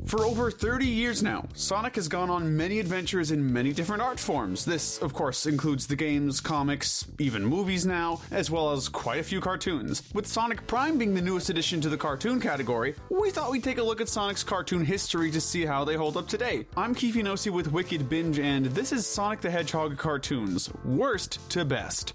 For over 30 years now, Sonic has gone on many adventures in many different art forms. This, of course, includes the games, comics, even movies now, as well as quite a few cartoons. With Sonic Prime being the newest addition to the cartoon category, we thought we'd take a look at Sonic's cartoon history to see how they hold up today. I'm Kifinosi with Wicked Binge, and this is Sonic the Hedgehog cartoons, worst to best.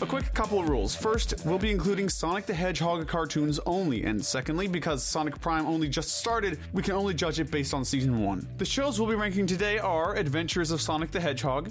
A quick couple of rules. First, we'll be including Sonic the Hedgehog cartoons only, and secondly, because Sonic Prime only just started, we can only judge it based on Season 1. The shows we'll be ranking today are Adventures of Sonic the Hedgehog,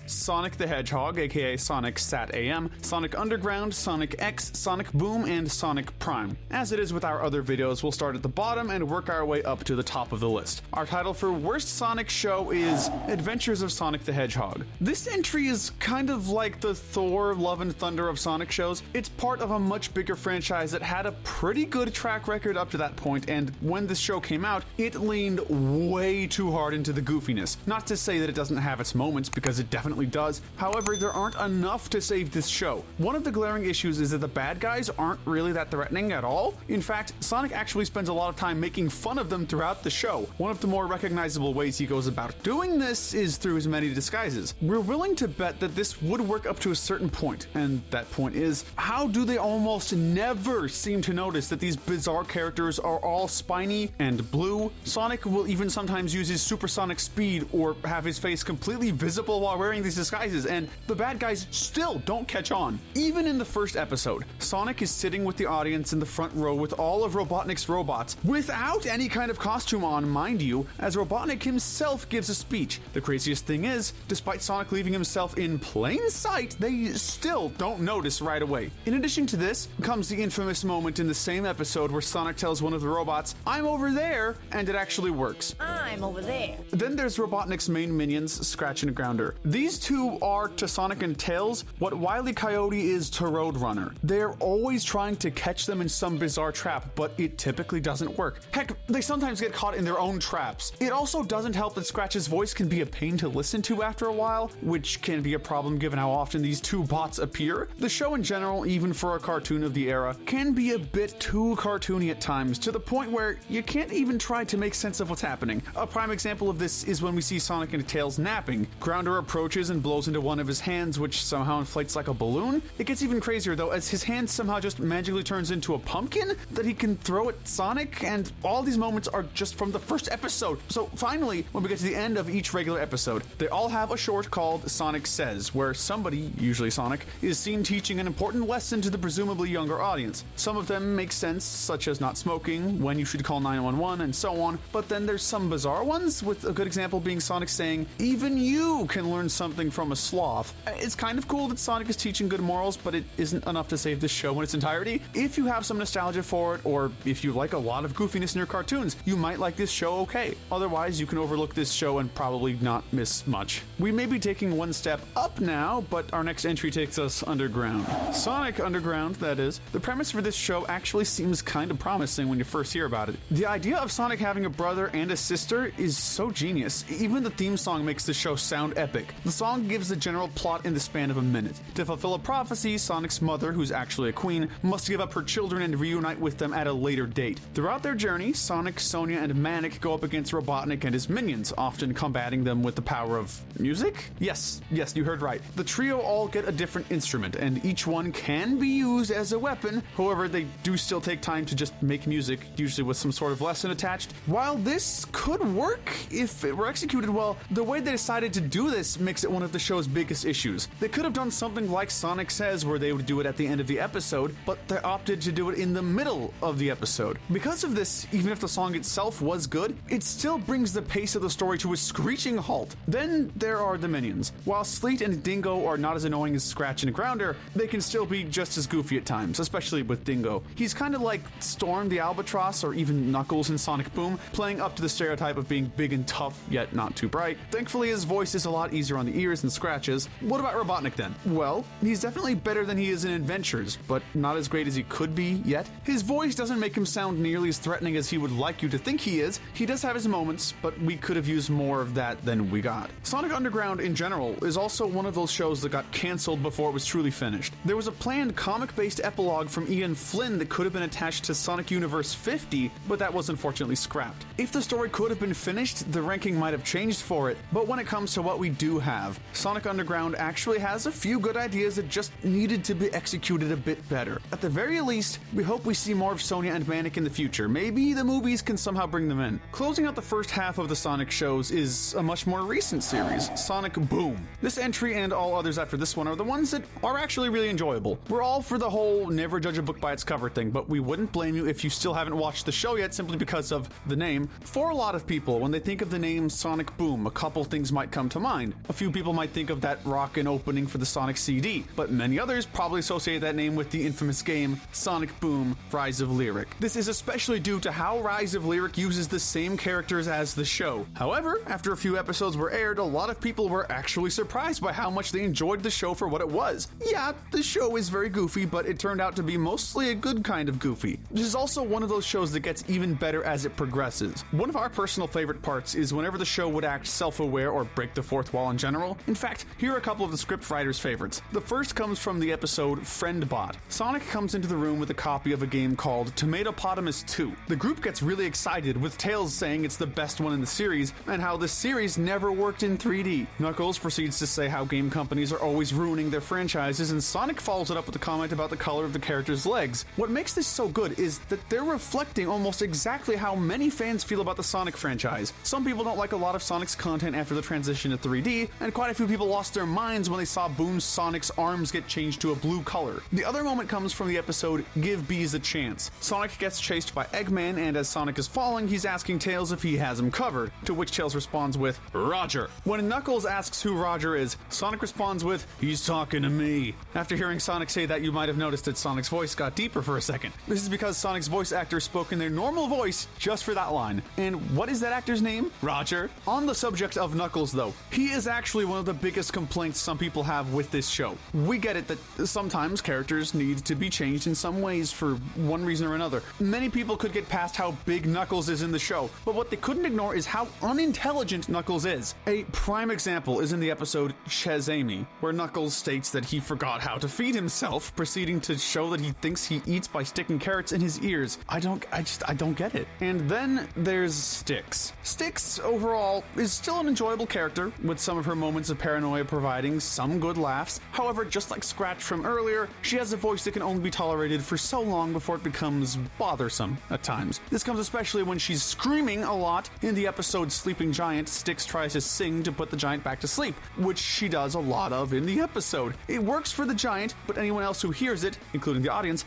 aka Sonic SatAM, Sonic Underground, Sonic X, Sonic Boom, and Sonic Prime. As it is with our other videos, we'll start at the bottom and work our way up to the top of the list. Our title for Worst Sonic Show is Adventures of Sonic the Hedgehog. This entry is kind of like the Thor, Love and Thunder of Sonic shows. It's part of a much bigger franchise that had a pretty good track record up to that point, and when this show came out, it leaned way too hard into the goofiness. Not to say that it doesn't have its moments, because it definitely does. However, there aren't enough to save this show. One of the glaring issues is that the bad guys aren't really that threatening at all. In fact, Sonic actually spends a lot of time making fun of them throughout the show. One of the more recognizable ways he goes about doing this is through his many disguises. We're willing to bet that this would work up to a certain point, and that point is, how do they almost never seem to notice that these bizarre characters are all spiny and blue? Sonic will even sometimes use his supersonic speed or have his face completely visible while wearing these disguises, and the bad guys still don't catch on. Even in the first episode, Sonic is sitting with the audience in the front row with all of Robotnik's robots, without any kind of costume on, mind you, as Robotnik himself gives a speech. The craziest thing is, despite Sonic leaving himself in plain sight, they still don't notice right away. In addition to this, comes the infamous moment in the same episode where Sonic tells one of the robots, "I'm over there," and it actually works. I'm over there. Then there's Robotnik's main minions, Scratch and Grounder. These two are to Sonic and Tails what Wile E. Coyote is to Roadrunner. They're always trying to catch them in some bizarre trap, but it typically doesn't work. Heck, they sometimes get caught in their own traps. It also doesn't help that Scratch's voice can be a pain to listen to after a while, which can be a problem given how often these two bots appear. The show in general, even for a cartoon of the era, can be a bit too cartoony at times, to the point where you can't even try to make sense of what's happening. A prime example of this is when we see Sonic and Tails napping. Grounder approaches and blows into one of his hands, which somehow inflates like a balloon. It gets even crazier though, as his hand somehow just magically turns into a pumpkin that he can throw at Sonic, and all these moments are just from the first episode. So finally, when we get to the end of each regular episode, they all have a short called Sonic Says, where somebody, usually Sonic, is seen teaching an important lesson to the presumably younger audience. Some of them make sense, such as not smoking, when you should call 911, and so on, but then there's some bizarre ones, with a good example being Sonic saying, "Even you can learn something from a sloth." It's kind of cool that Sonic is teaching good morals, but it isn't enough to save this show in its entirety. If you have some nostalgia for it, or if you like a lot of goofiness in your cartoons, you might like this show okay. Otherwise, you can overlook this show and probably not miss much. We may be taking one step up now, but our next entry takes us underground. Sonic Underground, that is. The premise for this show actually seems kind of promising when you first hear about it. The idea of Sonic having a brother and a sister is so genius. Even the theme song makes the show sound epic. The song gives the general plot in the span of a minute. To fulfill a prophecy, Sonic's mother, who's actually a queen, must give up her children and reunite with them at a later date. Throughout their journey, Sonic, Sonia, and Manic go up against Robotnik and his minions, often combating them with the power of music? Yes, you heard right. The trio all get a different instrument, and each one can be used as a weapon. However, they do still take time to just make music, usually with some sort of lesson attached. While this could work if it were executed well, the way they decided to do this makes it one of the show's biggest issues. They could have done something like Sonic Says, where they would do it at the end of the episode, but they opted to do it in the middle of the episode. Because of this, even if the song itself was good, it still brings the pace of the story to a screeching halt. Then there are the minions. While Sleet and Dingo are not as annoying as Scratch and Grounder, they can still be just as goofy at times, especially with Dingo. He's kind of like Storm the Albatross or even Knuckles in Sonic Boom, playing up to the stereotype of being big and tough, yet not too bright. Thankfully, his voice is a lot easier on the ears than Scratch's. What about Robotnik then? Well, he's definitely better than he is in Adventures, but not as great as he could be yet. His voice doesn't make him sound nearly as threatening as he would like you to think he is. He does have his moments, but we could have used more of that than we got. Sonic Underground in general is also one of those shows that got canceled before it was truly finished. finished. There was a planned comic-based epilogue from Ian Flynn that could have been attached to Sonic Universe 50, but that was unfortunately scrapped. If the story could have been finished, the ranking might have changed for it, but when it comes to what we do have, Sonic Underground actually has a few good ideas that just needed to be executed a bit better. At the very least, we hope we see more of Sonia and Manic in the future. Maybe the movies can somehow bring them in. Closing out the first half of the Sonic shows is a much more recent series, Sonic Boom. This entry and all others after this one are the ones that are actually really enjoyable. We're all for the whole never judge a book by its cover thing, but we wouldn't blame you if you still haven't watched the show yet simply because of the name. For a lot of people, when they think of the name Sonic Boom, a couple things might come to mind. A few people might think of that rockin' opening for the Sonic CD, but many others probably associate that name with the infamous game Sonic Boom Rise of Lyric. This is especially due to how Rise of Lyric uses the same characters as the show. However, after a few episodes were aired, a lot of people were actually surprised by how much they enjoyed the show for what it was. Yeah, the show is very goofy, but it turned out to be mostly a good kind of goofy. This is also one of those shows that gets even better as it progresses. One of our personal favorite parts is whenever the show would act self-aware or break the fourth wall in general. In fact, here are a couple of the script writers' favorites. The first comes from the episode Friendbot. Sonic comes into the room with a copy of a game called Tomatopotamus 2. The group gets really excited, with Tails saying it's the best one in the series, and how this series never worked in 3D. Knuckles proceeds to say how game companies are always ruining their franchises, and Sonic follows it up with a comment about the color of the character's legs. What makes this so good is that they're reflecting almost exactly how many fans feel about the Sonic franchise. Some people don't like a lot of Sonic's content after the transition to 3D, and quite a few people lost their minds when they saw Boom's Sonic's arms get changed to a blue color. The other moment comes from the episode Give Bees a Chance. Sonic gets chased by Eggman, and as Sonic is falling, he's asking Tails if he has him covered, to which Tails responds with, Roger. When Knuckles asks who Roger is, Sonic responds with, he's talking to me. After hearing Sonic say that, you might have noticed that Sonic's voice got deeper for a second. This is because Sonic's voice actor spoke in their normal voice just for that line. And what is that actor's name? Roger. On the subject of Knuckles though, he is actually one of the biggest complaints some people have with this show. We get it that sometimes characters need to be changed in some ways for one reason or another. Many people could get past how big Knuckles is in the show, but what they couldn't ignore is how unintelligent Knuckles is. A prime example is in the episode Shazami, where Knuckles states that he forgot how to feed himself, proceeding to show that he thinks he eats by sticking carrots in his ears. I don't get it. And then there's Styx. Styx, overall, is still an enjoyable character, with some of her moments of paranoia providing some good laughs. However, just like Scratch from earlier, she has a voice that can only be tolerated for so long before it becomes bothersome at times. This comes especially when she's screaming a lot. In the episode Sleeping Giant, Styx tries to sing to put the giant back to sleep, which she does a lot of in the episode. It works for the giant, but anyone else who hears it, including the audience,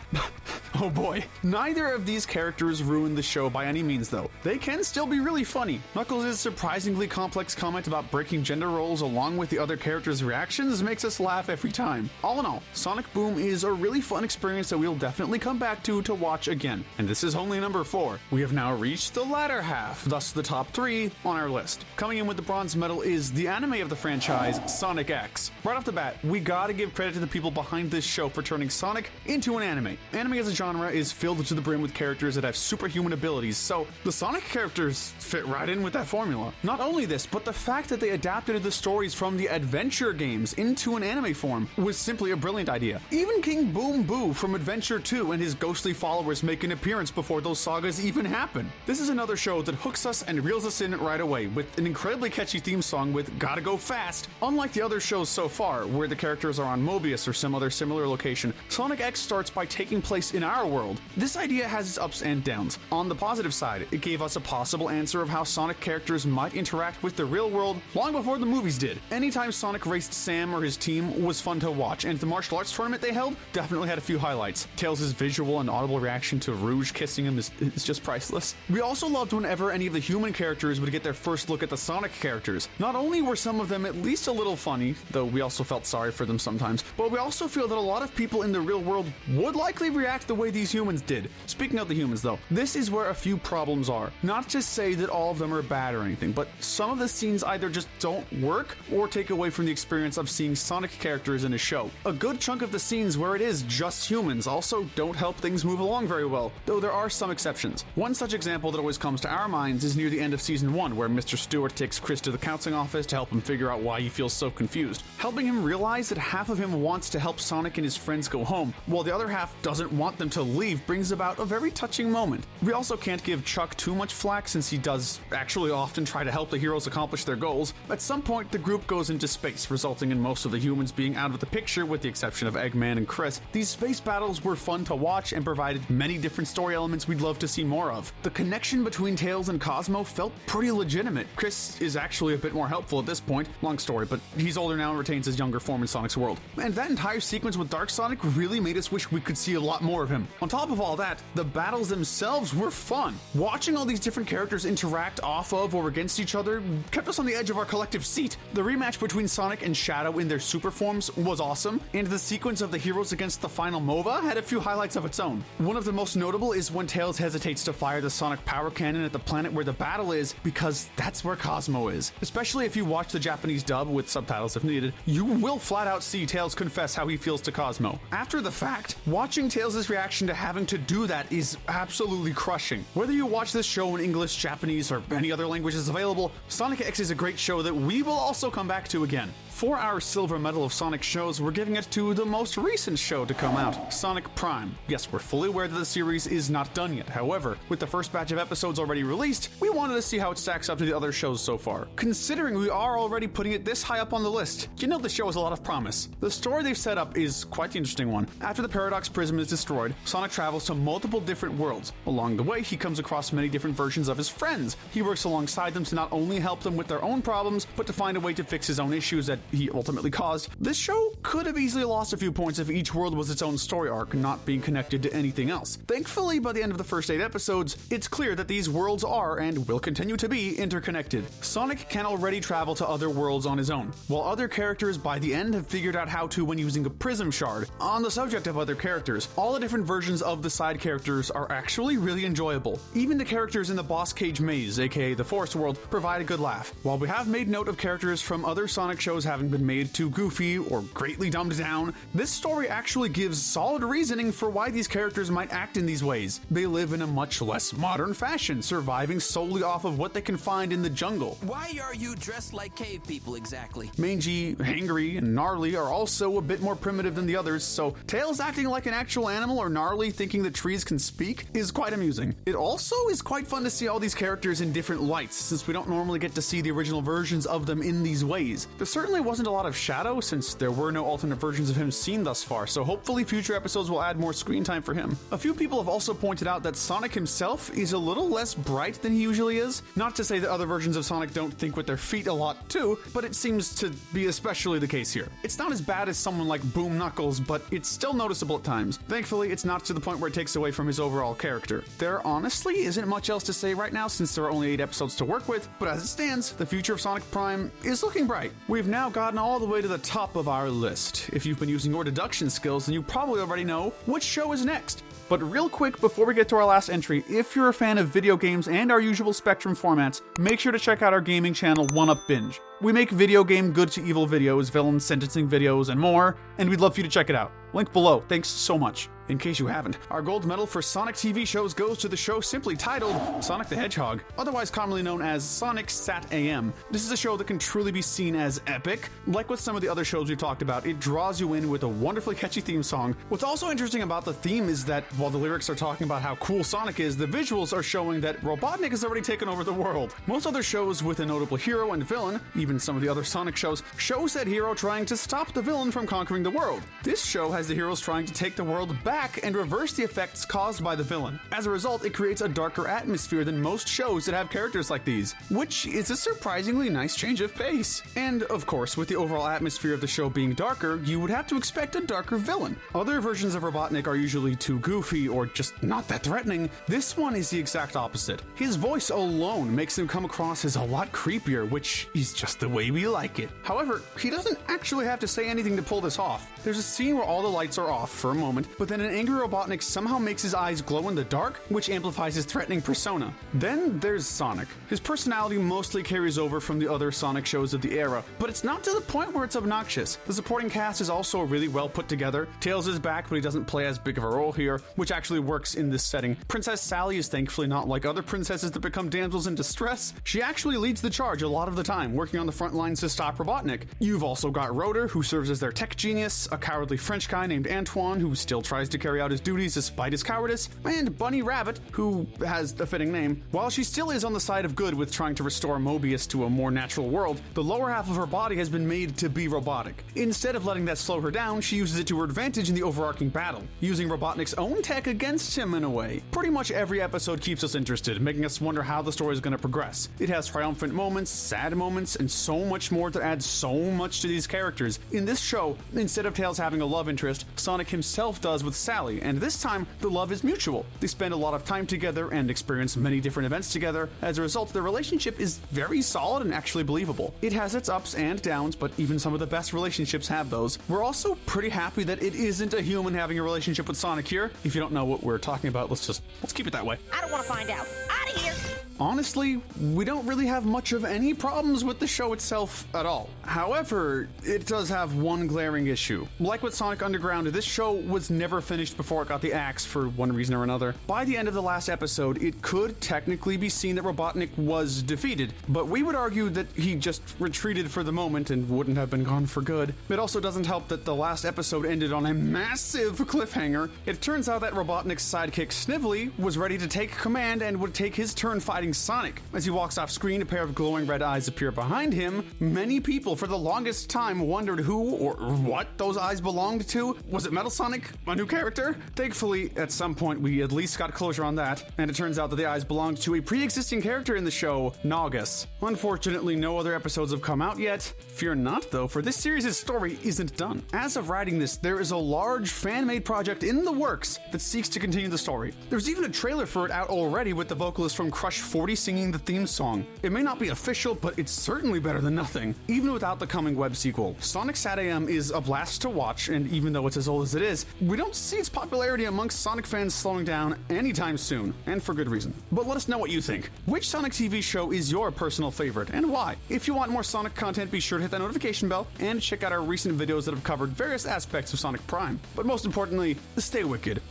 oh boy. Neither of these characters ruin the show by any means though. They can still be really funny. Knuckles' surprisingly complex comment about breaking gender roles along with the other characters' reactions makes us laugh every time. All in all, Sonic Boom is a really fun experience that we'll definitely come back to watch again. And this is only number 4. We have now reached the latter half, thus the top 3 on our list. Coming in with the bronze medal is the anime of the franchise, Sonic X. Right off the bat, we gotta give credit to the people behind this show for turning Sonic into an anime. Anime as a genre is filled to the brim with characters that have superhuman abilities, so the Sonic characters fit right in with that formula. Not only this, but the fact that they adapted the stories from the adventure games into an anime form was simply a brilliant idea. Even King Boom Boo from Adventure 2 and his ghostly followers make an appearance before those sagas even happen. This is another show that hooks us and reels us in right away, with an incredibly catchy theme song with Gotta Go Fast. Unlike the other shows so far, where the characters are on Mobius or some other similar location, Sonic X starts by taking place in our world. This idea has its ups and downs. On the positive side, it gave us a possible answer of how Sonic characters might interact with the real world long before the movies did. Anytime Sonic raced Sam or his team was fun to watch, and the martial arts tournament they held definitely had a few highlights. Tails' visual and audible reaction to Rouge kissing him is just priceless. We also loved whenever any of the human characters would get their first look at the Sonic characters. Not only were some of them at least a little funny, though we also felt sorry for them sometimes, but we also feel that a lot of people in the real world would likely react the way way these humans did. Speaking of the humans though, this is where a few problems are. Not to say that all of them are bad or anything, but some of the scenes either just don't work or take away from the experience of seeing Sonic characters in a show. A good chunk of the scenes where it is just humans also don't help things move along very well, though there are some exceptions. One such example that always comes to our minds is near the end of Season 1, where Mr. Stewart takes Chris to the counseling office to help him figure out why he feels so confused, helping him realize that half of him wants to help Sonic and his friends go home, while the other half doesn't want them to leave, brings about a very touching moment. We also can't give Chuck too much flack since he does actually often try to help the heroes accomplish their goals. At some point, the group goes into space, resulting in most of the humans being out of the picture with the exception of Eggman and Chris. These space battles were fun to watch and provided many different story elements we'd love to see more of. The connection between Tails and Cosmo felt pretty legitimate. Chris is actually a bit more helpful at this point, long story, but he's older now and retains his younger form in Sonic's world. And that entire sequence with Dark Sonic really made us wish we could see a lot more of him. On top of all that, the battles themselves were fun. Watching all these different characters interact off of or against each other kept us on the edge of our collective seat. The rematch between Sonic and Shadow in their super forms was awesome, and the sequence of the heroes against the final MOBA had a few highlights of its own. One of the most notable is when Tails hesitates to fire the Sonic power cannon at the planet where the battle is, because that's where Cosmo is. Especially if you watch the Japanese dub with subtitles if needed, you will flat out see Tails confess how he feels to Cosmo. After the fact, watching Tails' reaction to having to do that is absolutely crushing. Whether you watch this show in English, Japanese, or any other languages available, Sonic X is a great show that we will also come back to again. For our silver medal of Sonic shows, we're giving it to the most recent show to come out, Sonic Prime. Yes, we're fully aware that the series is not done yet. However, with the first batch of episodes already released, we wanted to see how it stacks up to the other shows so far. Considering we are already putting it this high up on the list, you know the show has a lot of promise. The story they've set up is quite the interesting one. After the Paradox Prism is destroyed, Sonic travels to multiple different worlds. Along the way, he comes across many different versions of his friends. He works alongside them to not only help them with their own problems, but to find a way to fix his own issues that he ultimately caused. This show could have easily lost a few points if each world was its own story arc, not being connected to anything else. Thankfully, by the end of the first 8 episodes, it's clear that these worlds are, and will continue to be, interconnected. Sonic can already travel to other worlds on his own, while other characters by the end have figured out how to when using a prism shard. On the subject of other characters, all the different versions of the side characters are actually really enjoyable. Even the characters in the Boss Cage Maze, aka the Forest World, provide a good laugh. While we have made note of characters from other Sonic shows having been made too goofy or greatly dumbed down, this story actually gives solid reasoning for why these characters might act in these ways. They live in a much less modern fashion, surviving solely off of what they can find in the jungle. Why are you dressed like cave people exactly? Mangy, hangry, and gnarly are also a bit more primitive than the others, so Tails acting like an actual animal or gnarly thinking that trees can speak is quite amusing. It also is quite fun to see all these characters in different lights, since we don't normally get to see the original versions of them in these ways. There certainly wasn't a lot of Shadow, since there were no alternate versions of him seen thus far, so hopefully future episodes will add more screen time for him. A few people have also pointed out that Sonic himself is a little less bright than he usually is. Not to say that other versions of Sonic don't think with their feet a lot too, but it seems to be especially the case here. It's not as bad as someone like Boom Knuckles, but it's still noticeable at times. Thankfully, it's not to the point where it takes away from his overall character. There honestly isn't much else to say right now since there are only 8 episodes to work with, but as it stands, the future of Sonic Prime is looking bright. We've now gotten all the way to the top of our list. If you've been using your deduction skills, then you probably already know which show is next. But real quick, before we get to our last entry, if you're a fan of video games and our usual Spectrum formats, make sure to check out our gaming channel, 1UP Binge. We make video game good to evil videos, villain sentencing videos, and more, and we'd love for you to check it out. Link below. Thanks so much. In case you haven't, our gold medal for Sonic TV shows goes to the show simply titled Sonic the Hedgehog, otherwise commonly known as Sonic SatAM. This is a show that can truly be seen as epic. Like with some of the other shows we've talked about, it draws you in with a wonderfully catchy theme song. What's also interesting about the theme is that while the lyrics are talking about how cool Sonic is, the visuals are showing that Robotnik has already taken over the world. Most other shows with a notable hero and villain, even some of the other Sonic shows, show said hero trying to stop the villain from conquering the world. This show has the heroes trying to take the world back and reverse the effects caused by the villain. As a result, it creates a darker atmosphere than most shows that have characters like these, which is a surprisingly nice change of pace. And of course, with the overall atmosphere of the show being darker, you would have to expect a darker villain. Other versions of Robotnik are usually too goofy or just not that threatening. This one is the exact opposite. His voice alone makes him come across as a lot creepier, which is just the way we like it. However, he doesn't actually have to say anything to pull this off. There's a scene where all the lights are off for a moment, but then an angry Robotnik somehow makes his eyes glow in the dark, which amplifies his threatening persona. Then there's Sonic. His personality mostly carries over from the other Sonic shows of the era, but it's not to the point where it's obnoxious. The supporting cast is also really well put together. Tails is back, but he doesn't play as big of a role here, which actually works in this setting. Princess Sally is thankfully not like other princesses that become damsels in distress. She actually leads the charge a lot of the time, working on the front lines to stop Robotnik. You've also got Rotor, who serves as their tech genius, a cowardly French guy named Antoine, who still tries to carry out his duties despite his cowardice, and Bunny Rabbit, who has a fitting name. While she still is on the side of good with trying to restore Mobius to a more natural world, the lower half of her body has been made to be robotic. Instead of letting that slow her down, she uses it to her advantage in the overarching battle, using Robotnik's own tech against him in a way. Pretty much every episode keeps us interested, making us wonder how the story is going to progress. It has triumphant moments, sad moments, and so much more to add so much to these characters. In this show, instead of Tails having a love interest, Sonic himself does with Sally, and this time, the love is mutual. They spend a lot of time together and experience many different events together. As a result, their relationship is very solid and actually believable. It has its ups and downs, but even some of the best relationships have those. We're also pretty happy that it isn't a human having a relationship with Sonic here. If you don't know what we're talking about, let's keep it that way. I don't want to find out. Out of here! Honestly, we don't really have much of any problems with the show itself at all. However, it does have one glaring issue. Like with Sonic Underground, this show was never finished before it got the axe for one reason or another. By the end of the last episode, it could technically be seen that Robotnik was defeated, but we would argue that he just retreated for the moment and wouldn't have been gone for good. It also doesn't help that the last episode ended on a massive cliffhanger. It turns out that Robotnik's sidekick Snively was ready to take command and would take his turn fighting Sonic. As he walks off screen, a pair of glowing red eyes appear behind him. Many people for the longest time wondered who or what those eyes belonged to. Was it Metal Sonic, a new character? Thankfully, at some point we at least got closure on that, and it turns out that the eyes belonged to a pre-existing character in the show, Naugus. Unfortunately, no other episodes have come out yet. Fear not though, for this series' story isn't done. As of writing this, there is a large fan-made project in the works that seeks to continue the story. There's even a trailer for it out already with the vocalist from Crush 40 singing the theme song. It may not be official, but it's certainly better than nothing. Even without the coming web sequel, Sonic SatAM is a blast to watch, and even though it's as old as it is, we don't see its popularity amongst Sonic fans slowing down anytime soon, and for good reason. But let us know what you think. Which Sonic TV show is your personal favorite, and why? If you want more Sonic content, be sure to hit that notification bell, and check out our recent videos that have covered various aspects of Sonic Prime. But most importantly, stay wicked.